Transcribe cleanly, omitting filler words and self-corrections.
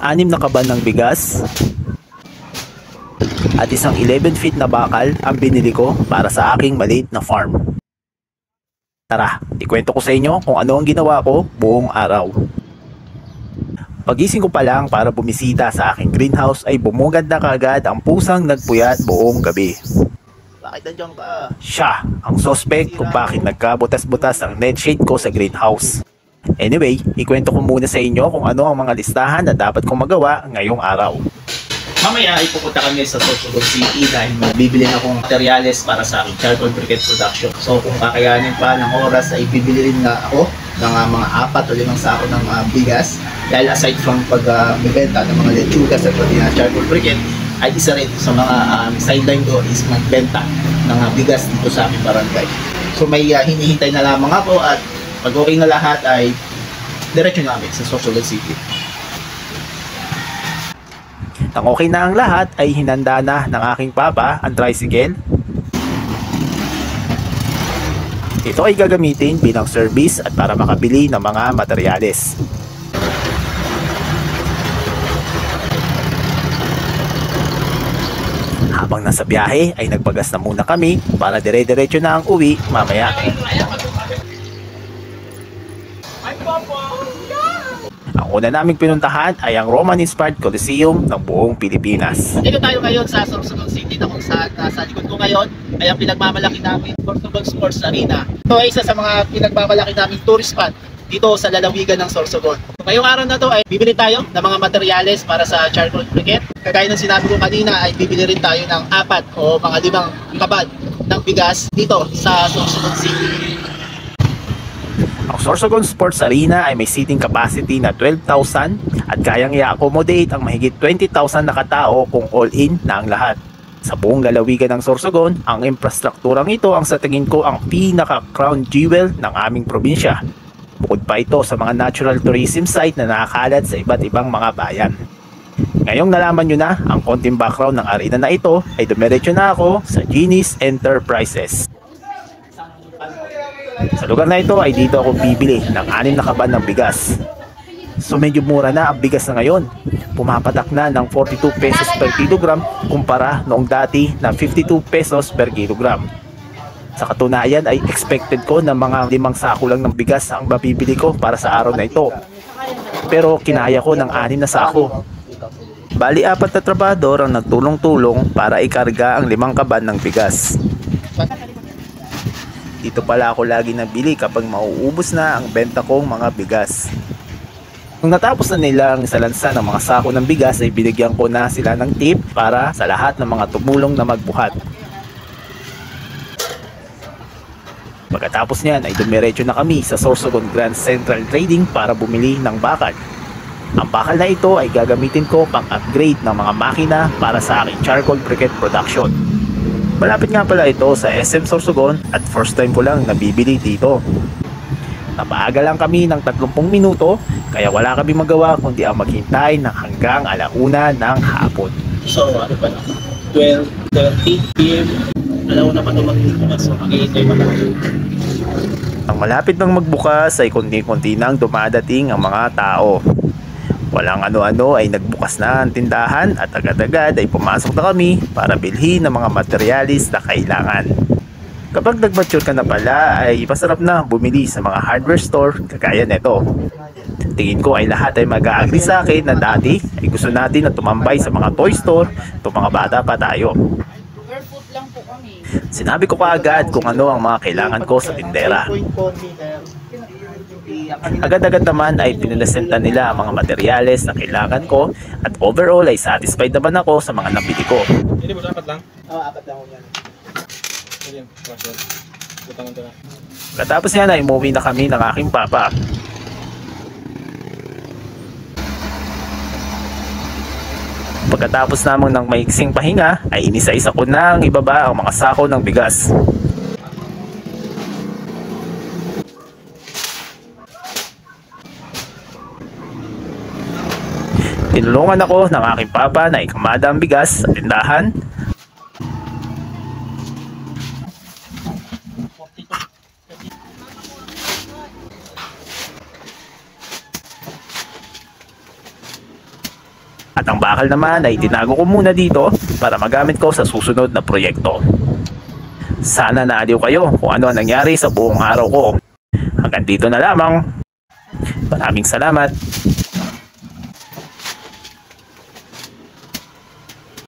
6 na kaban ng bigas, at isang 11 feet na bakal ang binili ko para sa aking maliit na farm. Tara, ikwento ko sa inyo kung ano ang ginawa ko buong araw. Pagising ko pa lang para bumisita sa aking greenhouse ay bumungad na kaagad ang pusang nagpuyat buong gabi. Bakit nandiyan ka? Siya ang suspect kung bakit nagkabutas-butas ang net shade ko sa greenhouse. Anyway, ikwento ko muna sa inyo kung ano ang mga listahan na dapat kong magawa ngayong araw. Mamaya ay pupunta kami sa Sorsogon City dahil bibili na akong materyales para sa aking charcoal briquette production. So kung kakayanin pa ng oras ay bibili rin na ako ng mga 4 o 5 sako ng bigas. Dahil aside from pagbibenta ng mga lechugas at pati na charcoal briquette, ay isa rin sa mga sideline ko is magbenta ng bigas dito sa aming barangay. So may hinihintay na lamang ako at pag okay na lahat ay diretso namin sa Sorsogon City. Nang okay na ang lahat ay hinanda na ng aking papa ang tricycle. Ito ay gagamitin bilang service at para makabili ng mga materyales. Habang nasa biyahe ay nagpagas na muna kami para dire-diretso na ang uwi mamaya. Ang una naming pinuntahan ay ang Roman-inspired Coliseum ng buong Pilipinas. Dito tayo ngayon sa Sorsogon City na kung saan sa likod ko ngayon ay ang pinagmamalaki namin Sorsogon Sports Arena. Ito ay isa sa mga pinagmamalaki namin tourist spot dito sa lalawigan ng Sorsogon. Ngayong araw na to ay bibili tayo ng mga materyales para sa charcoal briquette. Kagaya ng sinabi ko kanina ay bibili rin tayo ng 4 o mga 5 kabad ng bigas dito sa Sorsogon City. Ang Sorsogon Sports Arena ay may seating capacity na 12,000 at kayang i-accommodate ang mahigit 20,000 na katao kung all-in na ang lahat. Sa buong lalawigan ng Sorsogon, ang infrastrukturang ito ang sa tingin ko ang pinaka-crown jewel ng aming probinsya. Bukod pa ito sa mga natural tourism site na nakakalat sa iba't ibang mga bayan. Ngayong nalaman nyo na ang konting background ng arena na ito, ay dumiretso na ako sa Genie's Enterprises. Sa lugar na ito ay dito ako bibili ng 6 na kaban ng bigas. So medyo mura na ang bigas na ngayon. Pumapatak na ng 42 pesos per kilogram kumpara noong dati na 52 pesos per kilogram. Sa katunayan ay expected ko na mga 5 sako lang ng bigas ang mabibili ko para sa araw na ito. Pero kinaya ko ng 6 na sako. Bali 4 na trabador ang nagtulong-tulong para ikarga ang 5 kaban ng bigas. Dito pala ako lagi nabili kapag mauubos na ang benta kong mga bigas. Nung natapos na nilang isalansa ng mga sako ng bigas ay binigyan ko na sila ng tip para sa lahat ng mga tumulong na magbuhat. Pagkatapos niyan ay dumiretso na kami sa Sorsogon Grand Central Trading para bumili ng bakal. Ang bakal na ito ay gagamitin ko pang-upgrade ng mga makina para sa aking charcoal briquette production. Malapit nga pala ito sa SM Sorsogon at first time ko lang nabibili dito. Napaaga lang kami ng 30 minuto kaya wala kami magawa kundi ang maghintay ng hanggang 1:00 ng hapon. So ano pa na? 12:30 PM. Alauna pa ito magbukas, so mag-iintay pa naman. Ang malapit ng magbukas ay konti-konti nang dumadating ang mga tao. Walang ano-ano ay nagbukas na ang tindahan at agad-agad ay pumasok na kami para bilhin ng mga materialis na kailangan. Kapag nag-mature ka na pala ay masarap na bumili sa mga hardware store kagaya nito. Tingin ko ay lahat ay mag-a-agree sa akin na dati ay gusto natin na tumambay sa mga toy store itong mga bata pa tayo. Sinabi ko kaagad kung ano ang mga kailangan ko sa tindera. Agad-agad naman ay pinilasenta nila ang mga materyales na kailangan ko at overall ay satisfied naman ako sa mga nabili ko. Hindi mo dapat lang? Oo, 4 lang ko yan. Katapos yan ay umuwi na kami ng aking papa. Pagkatapos namang ng maiksing pahinga ay inisa-isa ko na ang ibaba ang mga sako ng bigas. Tinulungan ako ng aking papa na ikamada ang bigas sa tindahan. At ang bakal naman ay tinago ko muna dito para magamit ko sa susunod na proyekto. Sana naaliw kayo kung ano ang nangyari sa buong araw ko. Hanggang dito na lamang. Maraming salamat.